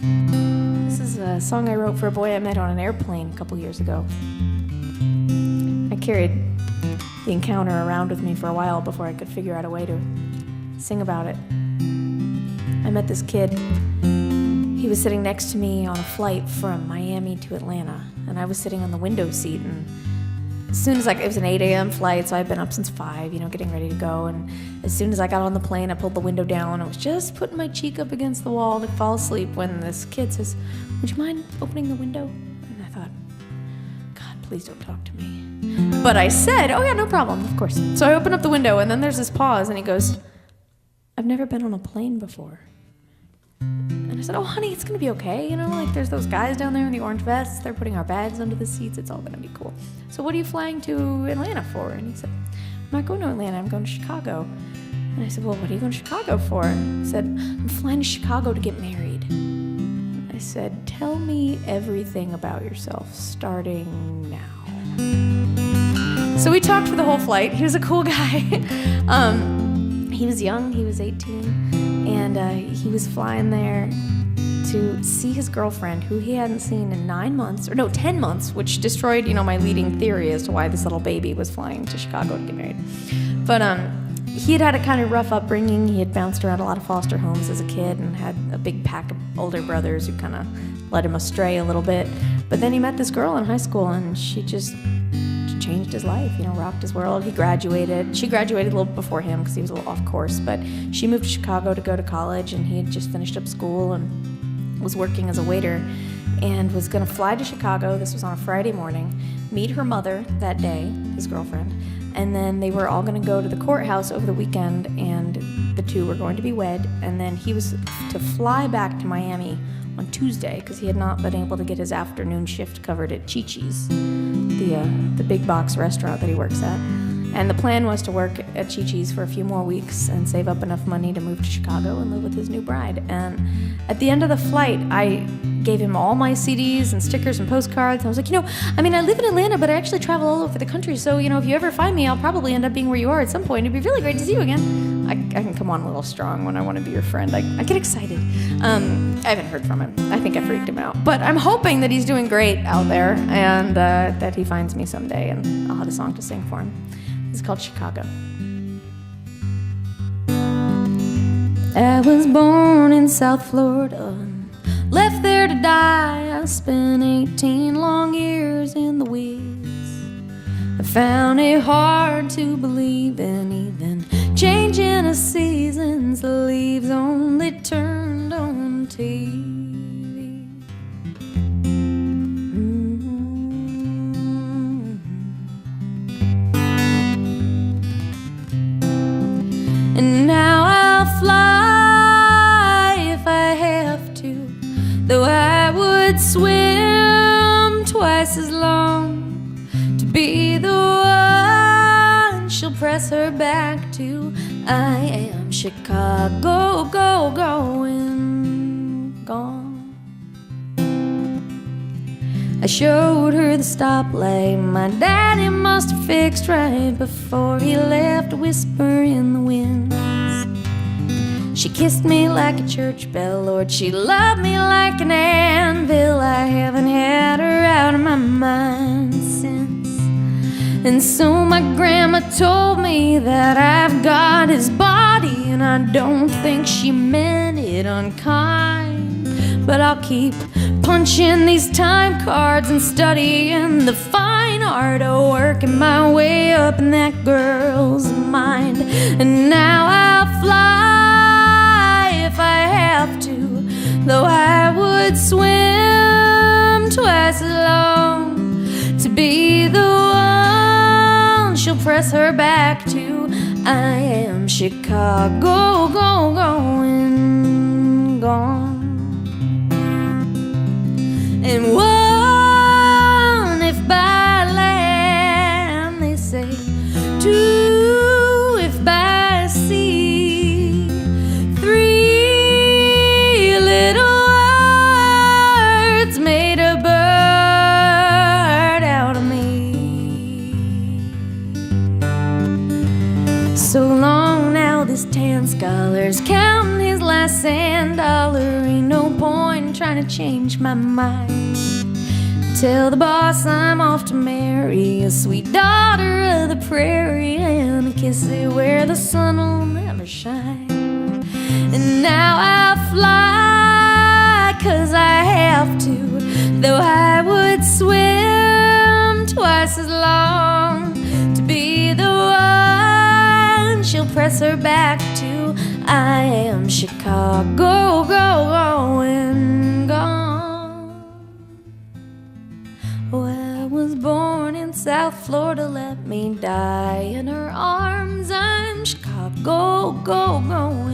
This is a song I wrote for a boy I met on an airplane a couple years ago. I carried the encounter around with me for a while before I could figure out a way to sing about it. I met this kid. He was sitting next to me on a flight from Miami to Atlanta, and I was sitting on the window seat, and as soon as it was an 8 a.m. flight, so I'd been up since 5, getting ready to go, and as soon as I got on the plane, I pulled the window down. I was just putting my cheek up against the wall to fall asleep when this kid says, "Would you mind opening the window?" And I thought, God, please don't talk to me. But I said, "Oh yeah, no problem, of course." So I open up the window, and then there's this pause, and he goes, "I've never been on a plane before." And I said, "Oh, honey, it's going to be okay. There's those guys down there in the orange vests. They're putting our bags under the seats. It's all going to be cool. So what are you flying to Atlanta for?" And he said, "I'm not going to Atlanta. I'm going to Chicago." And I said, "Well, what are you going to Chicago for?" And he said, "I'm flying to Chicago to get married." And I said, "Tell me everything about yourself, starting now." So we talked for the whole flight. He was a cool guy. He was young. He was 18. And he was flying there to see his girlfriend, who he hadn't seen in 10 months, which destroyed, my leading theory as to why this little baby was flying to Chicago to get married. But he had a kind of rough upbringing. He had bounced around a lot of foster homes as a kid and had a big pack of older brothers who kind of led him astray a little bit. But then he met this girl in high school, and she just changed his life, rocked his world. He graduated. She graduated a little before him because he was a little off course, but she moved to Chicago to go to college, and he had just finished up school and was working as a waiter and was going to fly to Chicago. This was on a Friday morning, meet her mother that day, his girlfriend, and then they were all going to go to the courthouse over the weekend, and the two were going to be wed, and then he was to fly back to Miami on Tuesday because he had not been able to get his afternoon shift covered at Chi-Chi's, the big box restaurant that he works at. And the plan was to work at Chi-Chi's for a few more weeks and save up enough money to move to Chicago and live with his new bride. And at the end of the flight, I gave him all my CDs and stickers and postcards. I was like, I live in Atlanta, but I actually travel all over the country. So, if you ever find me, I'll probably end up being where you are at some point. It'd be really great to see you again. I can come on a little strong when I want to be your friend. I get excited. I haven't heard from him. I think I freaked him out. But I'm hoping that he's doing great out there and that he finds me someday, and I'll have a song to sing for him. It's called Chicago. I was born in South Florida, left there to die. I spent 18 long years in the woods. I found it hard to believe in even changing the seasons. The leaves only turned on TV. And now I'll fly if I have to, though I would swim twice as long to be the one she'll press her back to. I am Chicago, going, gone. I showed her the stoplight my daddy must have fixed right before he left, a whisper in the winds. She kissed me like a church bell, Lord, she loved me like an anvil. I haven't had her out of my mind since. And so my grandma told me that I've got his body, and I don't think she meant it unkind. But I'll keep punching these time cards and studying the fine art of working my way up in that girl's mind. And now I'll fly if I have to, though I would swim twice as long to be the one she'll press her back to. I am Chicago, going, gone. And one, if by land, they say, two, if by sea, three, little words made a bird out of me. So long now, this his tan scholars, counting his last sand dollar. Ain't no point in trying to change my mind. Tell the boss I'm off to marry a sweet daughter of the prairie, and a kiss it where the sun will never shine. And now I fly 'cause I have to, though I would swim twice as long to be the one she'll press her back to. I am Chicago, going gone. Oh, I was born in South Florida, let me die in her arms. I'm Chicago, going